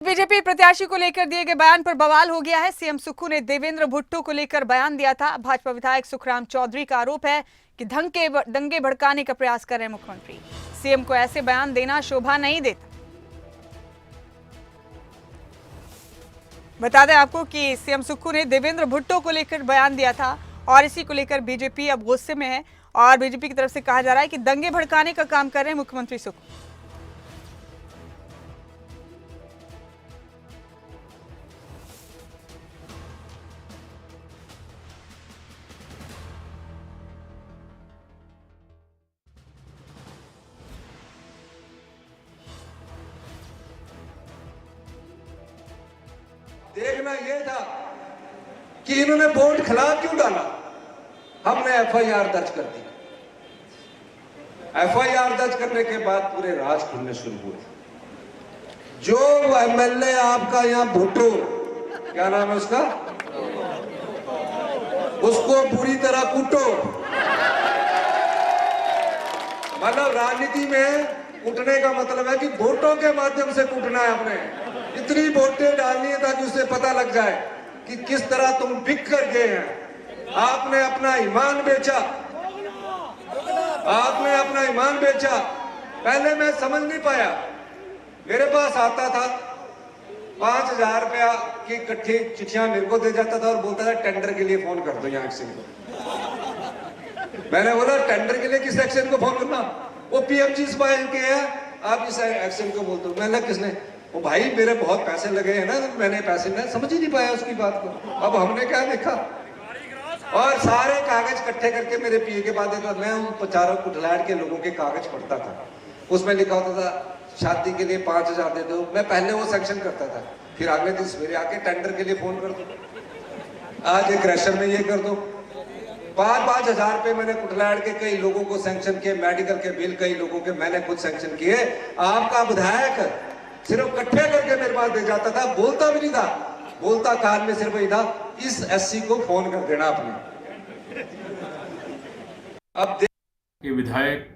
BJP प्रत्याशी को लेकर दिए गए बयान पर बवाल हो गया है। सीएम सुक्खू ने देवेंद्र भुट्टो को लेकर बयान दिया था। भाजपा विधायक सुखराम चौधरी का आरोप है कि दंगे भड़काने का प्रयास कर रहे हैं मुख्यमंत्री। सीएम को ऐसे बयान देना शोभा नहीं देता। बता दें आपको कि सीएम सुक्खू ने देवेंद्र भुट्टो को लेकर बयान दिया था और इसी को लेकर बीजेपी अब गुस्से में है और बीजेपी की तरफ से कहा जा रहा है कि दंगे भड़काने का काम कर रहे हैं मुख्यमंत्री सुक्खू। देखना यह था कि इन्होंने वोट खिलाफ क्यों डाला। हमने एफआईआर दर्ज कर दी। एफआईआर दर्ज करने के बाद पूरे राज खुलने शुरू हुए। जो एमएलए आपका यहां भुट्टो, क्या नाम है उसका, उसको पूरी तरह कूटो। मतलब राजनीति में कूटने का मतलब है कि वोटों के माध्यम से कूटना है। आपने इतनी वोटें डालनी है ताकि उसे पता लग जाए कि किस तरह तुम बिक कर गए हैं। आपने अपना ईमान बेचा। आपने अपना ईमान बेचा। पहले मैं समझ नहीं पाया। मेरे पास आता था 5,000 रुपया की इकट्ठी चिट्ठियां मेरे को दे जाता था और बोलता था टेंडर के लिए फोन कर दो यहाँ एक्शन को। मैंने बोला टेंडर के लिए किस एक्शन को फोन करना? वो पीएमजी स्पाइल के है, आप इस एक्शन को बोलते हो। मैंने किसने? वो भाई मेरे बहुत पैसे लगे हैं ना, मैंने पैसे मैं समझ ही नहीं पाया उसकी बात को। अब हमने क्या देखा और सारे कागज इकट्ठे करके मेरे पीए के बाद मैं उन चारों कुटलाट के लोगों के कागज पढ़ता था। उसमें लिखा होता था शादी के लिए 5,000 दे दो। मैं पहले वो सेक्शन करता था, फिर अगले दिन सवेरे आके टेंडर के लिए फोन कर दो, आज एक क्रैशर में ये कर दो। 5-5 हजार रुपए मैंने कुटलाट के कई लोगों को सैंक्शन किए। मेडिकल के बिल कई लोगों के मैंने खुद सैंक्शन किए। आपका विधायक सिर्फ इकट्ठे करके मेरे पास दे जाता था, बोलता भी नहीं था। बोलता कान में सिर्फ यही था, इस एससी को फोन कर देना अपने। अब के विधायक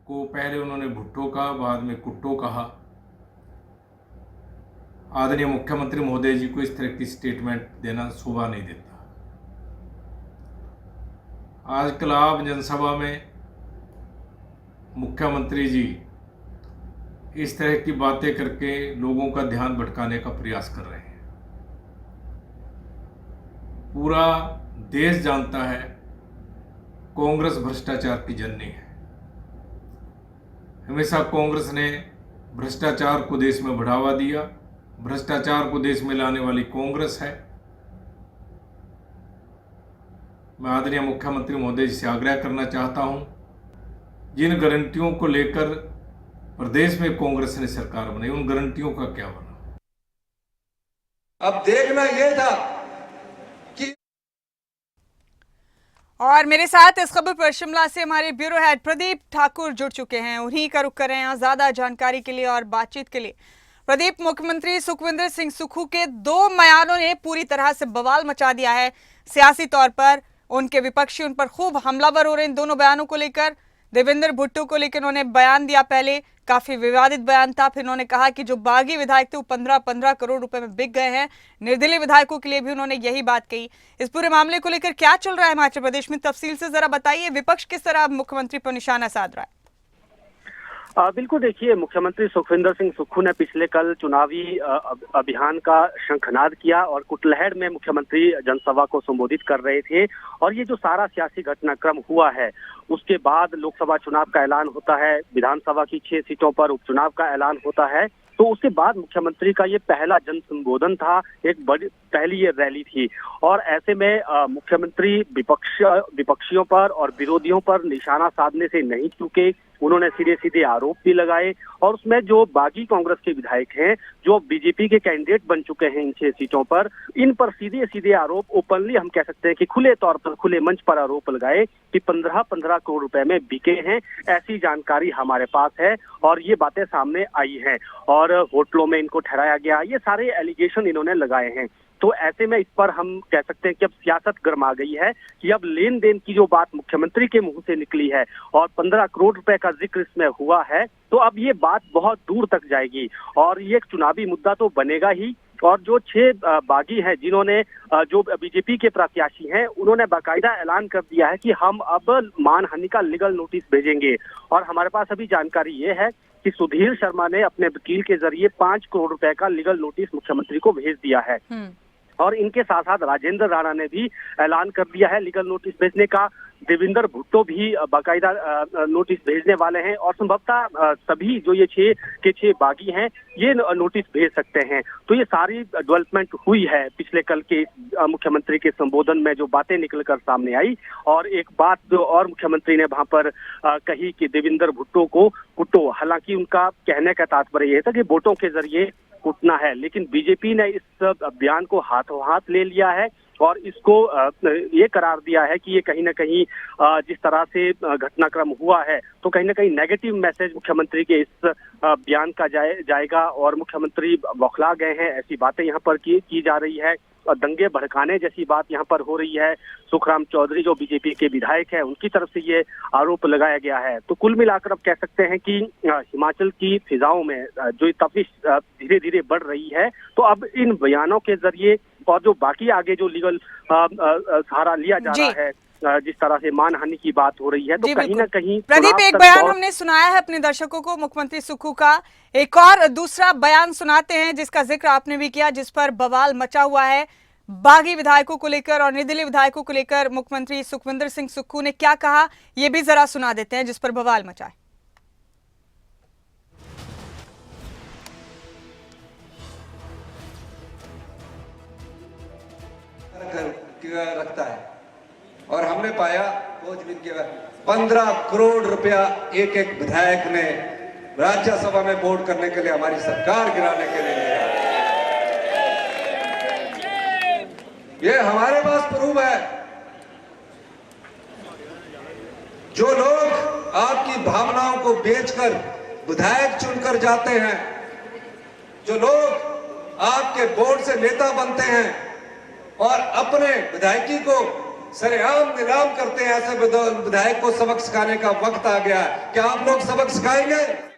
को पहले उन्होंने भुट्टो कहा, बाद में कुट्टो कहा। आदरणीय मुख्यमंत्री महोदय जी को इस तरह की स्टेटमेंट देना शोभा नहीं देता। आजकल आप जनसभा में मुख्यमंत्री जी इस तरह की बातें करके लोगों का ध्यान भटकाने का प्रयास कर रहे हैं। पूरा देश जानता है कांग्रेस भ्रष्टाचार की जननी है। हमेशा कांग्रेस ने भ्रष्टाचार को देश में बढ़ावा दिया। भ्रष्टाचार को देश में लाने वाली कांग्रेस है। मैं आदरणीय मुख्यमंत्री महोदय जी से आग्रह करना चाहता हूं, जिन गारंटियों को लेकर प्रदेश में कांग्रेस ने सरकार बनाई, उन गारंटियों का क्या बना? अब देखना यह था कि और मेरे साथ इस खबर पर शिमला से हमारे ब्यूरो हेड प्रदीप ठाकुर जुड़ चुके हैं। उन्हीं का रुख कर रहे हैं ज्यादा जानकारी के लिए और बातचीत के लिए। प्रदीप, मुख्यमंत्री सुखविंदर सिंह सुक्खू के 2 बयानों ने पूरी तरह से बवाल मचा दिया है। सियासी तौर पर उनके विपक्षी उन पर खूब हमलावर हो रहे हैं। दोनों बयानों को लेकर देवेंद्र भुट्टो को लेकर उन्होंने बयान दिया, पहले काफी विवादित बयान था। फिर उन्होंने कहा कि जो बागी विधायक थे वो 15-15 करोड़ रुपए में बिक गए हैं। निर्दलीय विधायकों के लिए भी उन्होंने यही बात कही। इस पूरे मामले को लेकर क्या चल रहा है हिमाचल प्रदेश में, तफसील से जरा बताइए। विपक्ष किस तरह मुख्यमंत्री पर निशाना साध रहा है? बिल्कुल, देखिए, मुख्यमंत्री सुखविंदर सिंह सुक्खू ने पिछले कल चुनावी अभियान का शंखनाद किया और कुटलैहड़ में मुख्यमंत्री जनसभा को संबोधित कर रहे थे। और ये जो सारा सियासी घटनाक्रम हुआ है, उसके बाद लोकसभा चुनाव का ऐलान होता है, विधानसभा की 6 सीटों पर उपचुनाव का ऐलान होता है। तो उसके बाद मुख्यमंत्री का ये पहला जन संबोधन था, एक बड़ी पहली ये रैली थी। और ऐसे में मुख्यमंत्री विपक्षियों पर और विरोधियों पर निशाना साधने से नहीं चूके। उन्होंने सीधे सीधे आरोप भी लगाए और उसमें जो बागी कांग्रेस के विधायक हैं, जो बीजेपी के कैंडिडेट बन चुके हैं इन 6 सीटों पर, इन पर सीधे सीधे आरोप, ओपनली हम कह सकते हैं कि खुले तौर पर, खुले मंच पर आरोप लगाए कि 15-15 करोड़ रुपए में बिके हैं। ऐसी जानकारी हमारे पास है और ये बातें सामने आई हैं और होटलों में इनको ठहराया गया। ये सारे एलिगेशन इन्होंने लगाए हैं। तो ऐसे में इस पर हम कह सकते हैं कि अब सियासत गर्मा गई है कि अब लेन देन की जो बात मुख्यमंत्री के मुंह से निकली है और 15 करोड़ रुपए का जिक्र इसमें हुआ है, तो अब ये बात बहुत दूर तक जाएगी और ये एक चुनावी मुद्दा तो बनेगा ही। और जो 6 बागी हैं जिन्होंने जो बीजेपी के प्रत्याशी हैं, उन्होंने बाकायदा ऐलान कर दिया है कि हम अब मानहानि का लीगल नोटिस भेजेंगे। और हमारे पास अभी जानकारी ये है कि सुधीर शर्मा ने अपने वकील के जरिए 5 करोड़ रुपए का लीगल नोटिस मुख्यमंत्री को भेज दिया है। और इनके साथ साथ राजेंद्र राणा ने भी ऐलान कर दिया है लीगल नोटिस भेजने का। देवेंद्र भुट्टो भी बाकायदा नोटिस भेजने वाले हैं और संभवतः सभी जो ये 6 बागी हैं ये नोटिस भेज सकते हैं। तो ये सारी डेवलपमेंट हुई है पिछले कल के मुख्यमंत्री के संबोधन में, जो बातें निकलकर सामने आई। और एक बात जो और मुख्यमंत्री ने वहां पर कही कि देवेंद्र भुट्टो को कुटो, हालांकि उनका कहने का तात्पर्य ये था कि वोटों के जरिए कुटना है, लेकिन बीजेपी ने इस बयान को हाथों हाथ ले लिया है और इसको ये करार दिया है कि ये कहीं ना कहीं जिस तरह से घटनाक्रम हुआ है तो कहीं ना कहीं नेगेटिव मैसेज मुख्यमंत्री के इस बयान का जाएगा और मुख्यमंत्री बौखला गए हैं, ऐसी बातें यहाँ पर की जा रही है। दंगे भड़काने जैसी बात यहाँ पर हो रही है। सुखराम चौधरी जो बीजेपी के विधायक हैं, उनकी तरफ से ये आरोप लगाया गया है। तो कुल मिलाकर अब कह सकते हैं कि हिमाचल की फिजाओं में जो तपिश धीरे धीरे बढ़ रही है, तो अब इन बयानों के जरिए और जो बाकी आगे जो लीगल सहारा लिया जा रहा है, जिस तरह से मानहानि की बात हो रही है, तो कहीं ना कहीं प्रदीप एक बयान हमने सुनाया है अपने दर्शकों को मुख्यमंत्री सुक्खू का, एक और दूसरा बयान सुनाते हैं जिसका जिक्र आपने भी किया, जिस पर बवाल मचा हुआ है बागी विधायकों को लेकर और निर्दलीय विधायकों को लेकर। मुख्यमंत्री सुखविंदर सिंह सुक्खू ने क्या कहा ये भी जरा सुना देते हैं, जिस पर बवाल मचा है। रखता है और हमने पाया 15 करोड़ रुपया एक विधायक ने राज्यसभा में वोट करने के लिए हमारी सरकार गिराने के लिए लिया। ये हमारे पास प्रूफ है। जो लोग आपकी भावनाओं को बेचकर विधायक चुनकर जाते हैं, जो लोग आपके वोट से नेता बनते हैं और अपने विधायकी को सरेआम नीलाम करते हैं, ऐसे विधायक को सबक सिखाने का वक्त आ गया है। क्या आप लोग सबक सिखाएंगे?